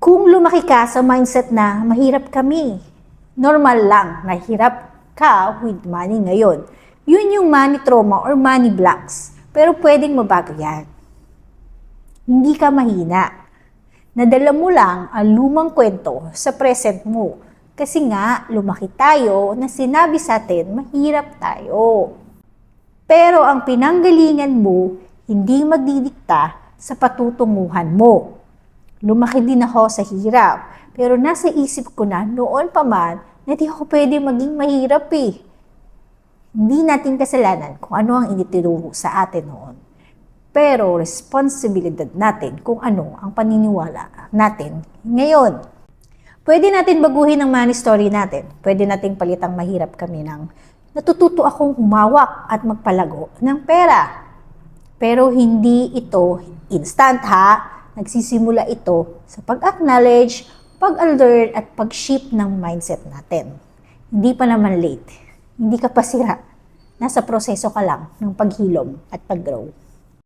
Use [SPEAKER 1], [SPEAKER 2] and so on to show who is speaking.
[SPEAKER 1] Kung lumaki ka sa mindset na mahirap kami, normal lang na hirap ka with money ngayon. Yun yung money trauma or money blocks. Pero pwedeng mabago yan. Hindi ka mahina. Nadala mo lang ang lumang kwento sa present mo. Kasi nga, lumaki tayo na sinabi sa atin, mahirap tayo. Pero ang pinanggalingan mo, hindi magdidikta sa patutunguhan mo. Lumaki din ako sa hirap, pero nasa isip ko na noon pa man na di ako pwede maging mahirap eh. Hindi natin kasalanan kung ano ang inituro sa atin noon. Pero responsibilidad natin kung ano ang paniniwala natin ngayon. Pwede natin baguhin ang money story natin. Pwede nating palitang mahirap kami ng natututo akong humawak at magpalago ng pera. Pero hindi ito instant ha. Nagsisimula ito sa pag-acknowledge, pag-alert at pag-shift ng mindset natin. Hindi pa naman late. Hindi ka pa sira. Nasa proseso ka lang ng paghilom at pag-grow.